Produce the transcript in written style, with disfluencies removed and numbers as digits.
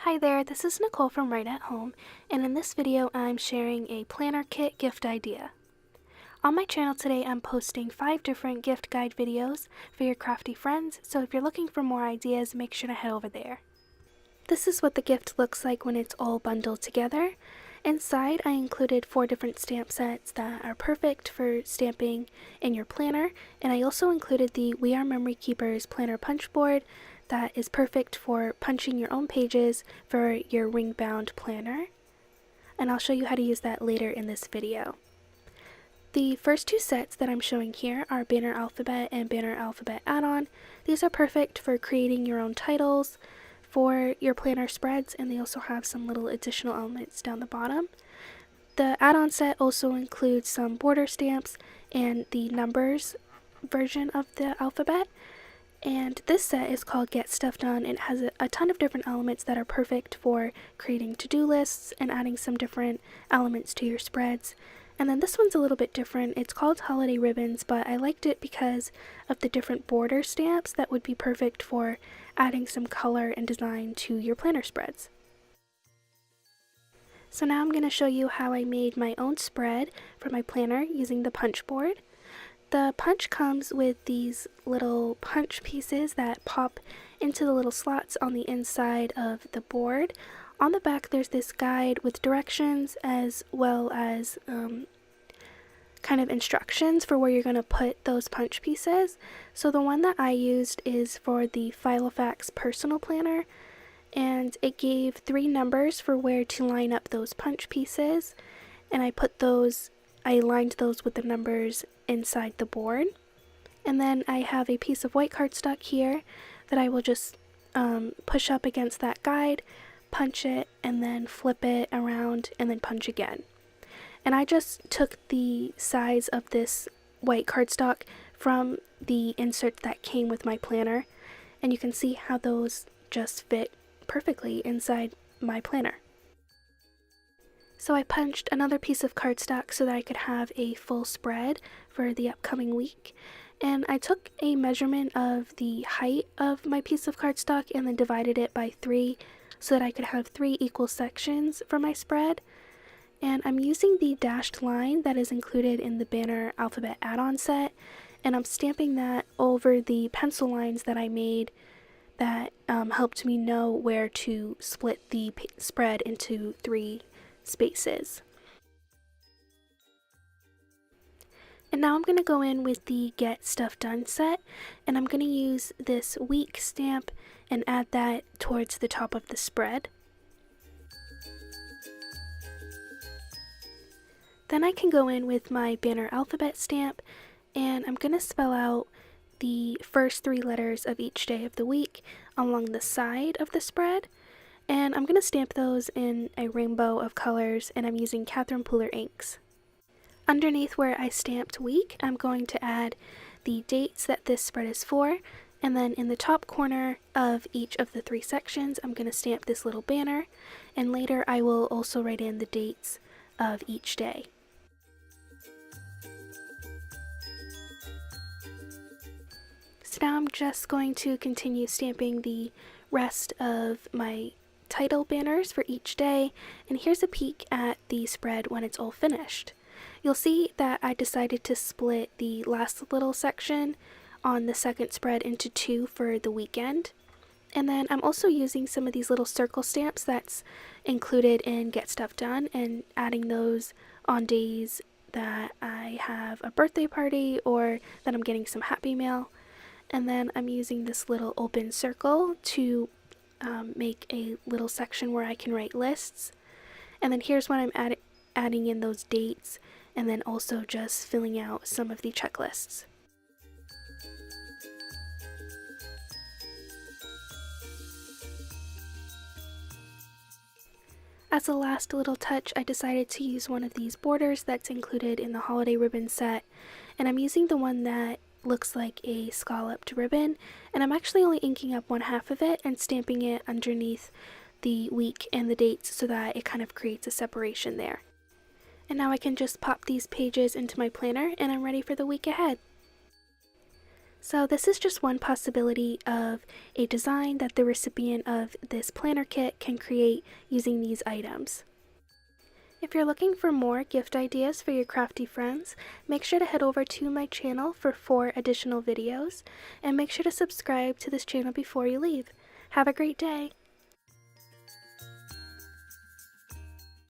Hi there, this is Nicole from Right at Home, and in this video I'm sharing a planner kit gift idea. On my channel today I'm posting 5 different gift guide videos for your crafty friends, so if you're looking for more ideas, make sure to head over there. This is what the gift looks like when it's all bundled together. Inside I included 4 different stamp sets that are perfect for stamping in your planner, and I also included the We Are Memory Keepers planner punch board that is perfect for punching your own pages for your ring-bound planner, and I'll show you how to use that later in this video. The first 2 sets that I'm showing here are Banner Alphabet and Banner Alphabet Add-on. These are perfect for creating your own titles for your planner spreads, and they also have some little additional elements down the bottom. The add-on set also includes some border stamps and the numbers version of the alphabet. And this set is called Get Stuff Done. It has a ton of different elements that are perfect for creating to-do lists and adding some different elements to your spreads. And then this one's a little bit different. It's called Holiday Ribbons, but I liked it because of the different border stamps that would be perfect for adding some color and design to your planner spreads. So now I'm going to show you how I made my own spread for my planner using the punch board. The punch comes with these little punch pieces that pop into the little slots on the inside of the board. On the back there's this guide with directions as well as kind of instructions for where you're going to put those punch pieces. So the one that I used is for the Filofax personal planner, and it gave 3 numbers for where to line up those punch pieces, and I lined those with the numbers inside the board. And then I have a piece of white cardstock here that I will just push up against that guide, punch it, and then flip it around and then punch again. And I just took the size of this white cardstock from the insert that came with my planner, and you can see how those just fit perfectly inside my planner. So I punched another piece of cardstock so that I could have a full spread for the upcoming week. And I took a measurement of the height of my piece of cardstock and then divided it by 3 so that I could have 3 equal sections for my spread. And I'm using the dashed line that is included in the Banner Alphabet add-on set, and I'm stamping that over the pencil lines that I made that helped me know where to split the spread into 3 spaces. And now I'm going to go in with the Get Stuff Done set, and I'm going to use this week stamp and add that towards the top of the spread. Then I can go in with my Banner Alphabet stamp, and I'm going to spell out the first 3 letters of each day of the week along the side of the spread. And I'm going to stamp those in a rainbow of colors, and I'm using Catherine Pooler inks. Underneath where I stamped week, I'm going to add the dates that this spread is for, and then in the top corner of each of the 3 sections I'm going to stamp this little banner, and later I will also write in the dates of each day. So now I'm just going to continue stamping the rest of my title banners for each day, and here's a peek at the spread when it's all finished. You'll see that I decided to split the last little section on the second spread into 2 for the weekend. And then I'm also using some of these little circle stamps that's included in Get Stuff Done and adding those on days that I have a birthday party or that I'm getting some happy mail. And then I'm using this little open circle to make a little section where I can write lists. And then here's when I'm adding in those dates, and then also just filling out some of the checklists. As a last little touch, I decided to use one of these borders that's included in the Holiday Ribbon set, and I'm using the one that looks like a scalloped ribbon, and I'm actually only inking up 1/2 of it and stamping it underneath the week and the dates so that it kind of creates a separation there. And now I can just pop these pages into my planner and I'm ready for the week ahead. So this is just one possibility of a design that the recipient of this planner kit can create using these items. If you're looking for more gift ideas for your crafty friends, make sure to head over to my channel for 4 additional videos, and make sure to subscribe to this channel before you leave. Have a great day!